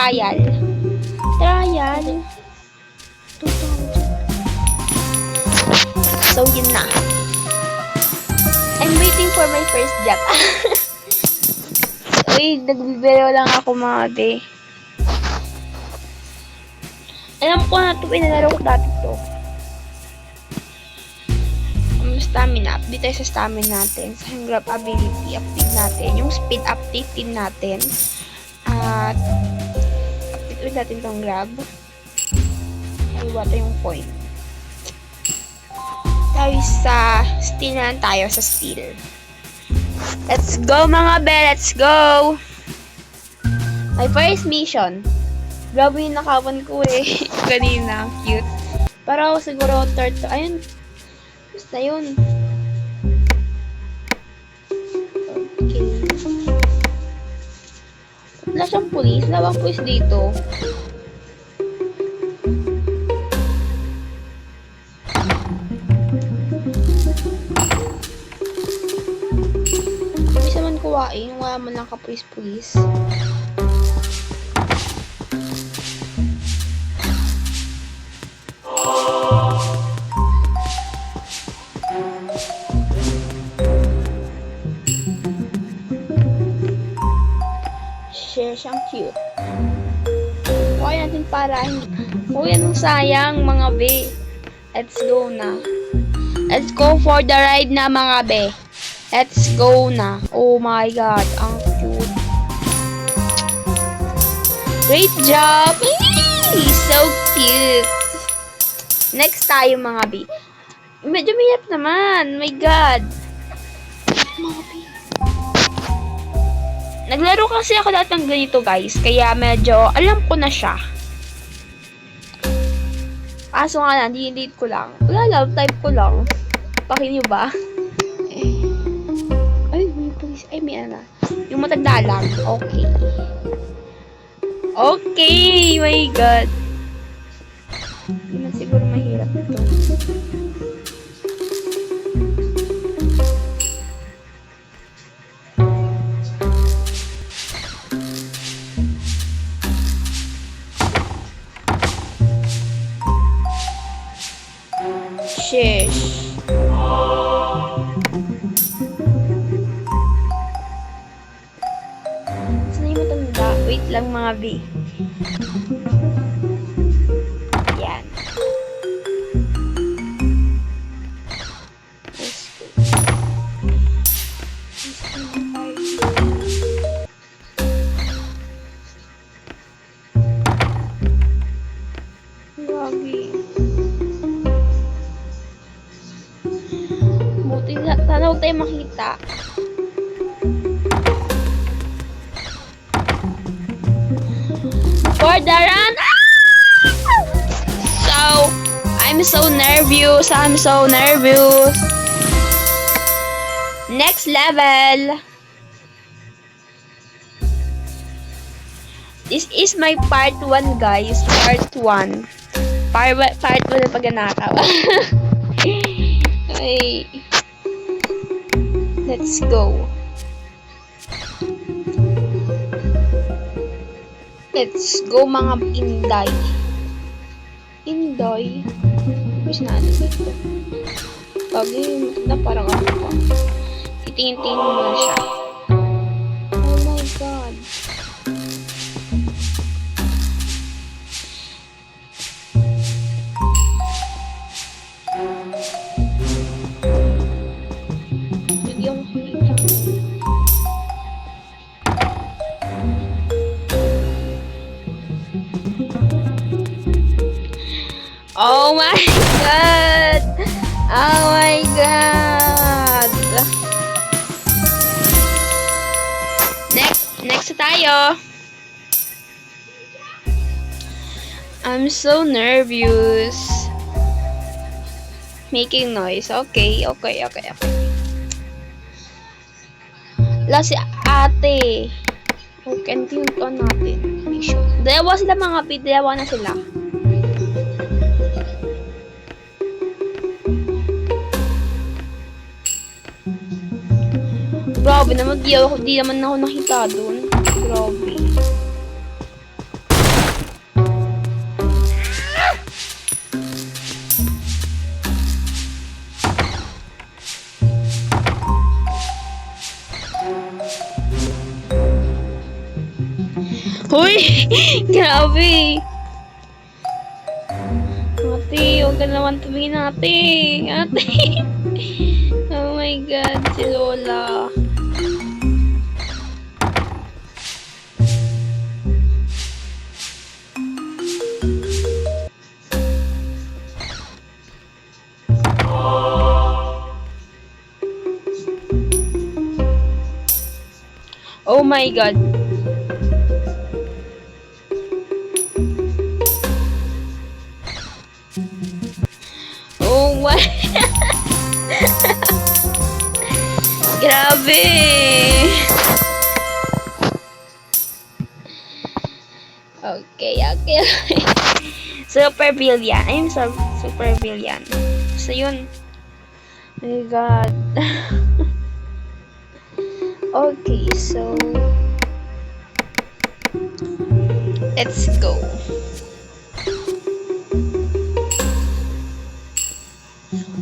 Trial. 2,000. So, yun na. I'm waiting for my first job. Uy, nagbibiro lang ako mga be. Alam ko na ito, pinalaro ko dati to. Stamina. Update tayo sa stamina natin. Sa grab ability, update natin. Yung speed, update din natin. At, update ulit natin itong grab. Iwa tayo yung point. Tayo sa steel na lang tayo sa steel. Let's go mga be! Let's go! My first mission. Grabe yung nakawan ko eh. Kanina. Cute. Pero ako siguro turtle. Ayun. Basta yun. Okay. Wala siyang pulis. Wala bang pulis dito? Ibig naman kuwain. Wala man lang kapulis-pulis. Siyang cute. Huwag natin para huwag yan sayang mga be. Let's go na. Let's go for the ride na mga be. Let's go na. Oh my god, ang cute. Great job. So cute. Next tayo mga be. Medyo mahirap naman. My god. Mga be. Naglaro kasi ako dati ng ganito guys, kaya medyo alam ko na siya. Kaso nga lang, delete ko lang. Wala lang, type ko lang. Pakin nyo ba? Ay, may police. Ay, may ano. Yung matanda lang. Okay. Okay, my god. Hindi na siguro mahirap ito. Sheesh. Saan yung matanda? Wait lang mga B. Yan. Sana huwag tayo makita. For the run! So, I'm so nervous. Next level. This is my part 1 guys. Part 1 na pagnanakaw. Okay. Let's go. Let's go mga Inday. Inday? Where's na ano dito? Bagay, na parang ano pa. Titingin-tingin mo na siya. Oh my god. Oh my god! Oh my god! Next tayo. I'm so nervous. Making noise. Okay. Wala si ate. Okay, tingnan natin. Dalawa sila mga pid. Dalawa na sila. Grabe naman, di naman ako nakita doon. Grabe. Grabe. Ate, huwag ka naman tumingin, ate. Ate. Oh my God, si Lola. Oh my God. Oh my. Grabe. Okay, okay. Super villain. I'm so super villain. So yun. Oh my God. Okay, so let's go.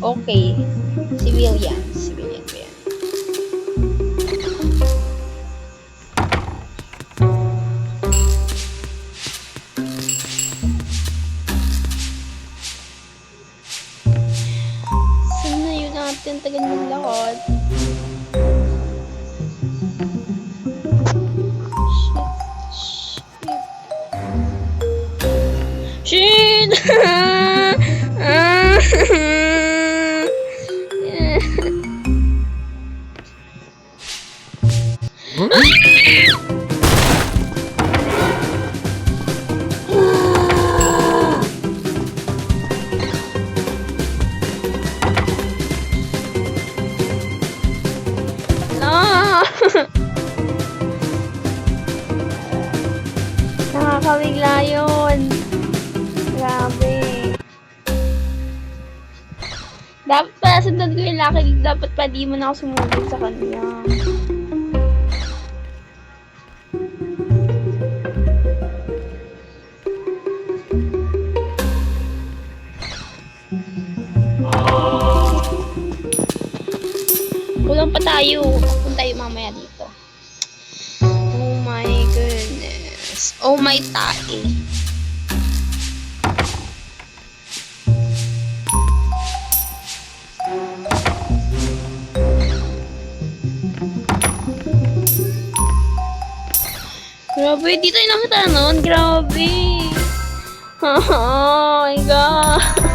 Okay, civilian ba yan? Saan na yun natin? Tagal ng lahat. Shit! No! Nakakabigla yun. Grabe. Dapat pala sundan ko yung Lucky League. Dapat pa di mo na ako sumunod sa kanya. Kulang pa tayo. Kung tayo mamaya dito. Oh my goodness. Oh my tae. Grabe, di tayo nakita nun. Grabe. Oh my God.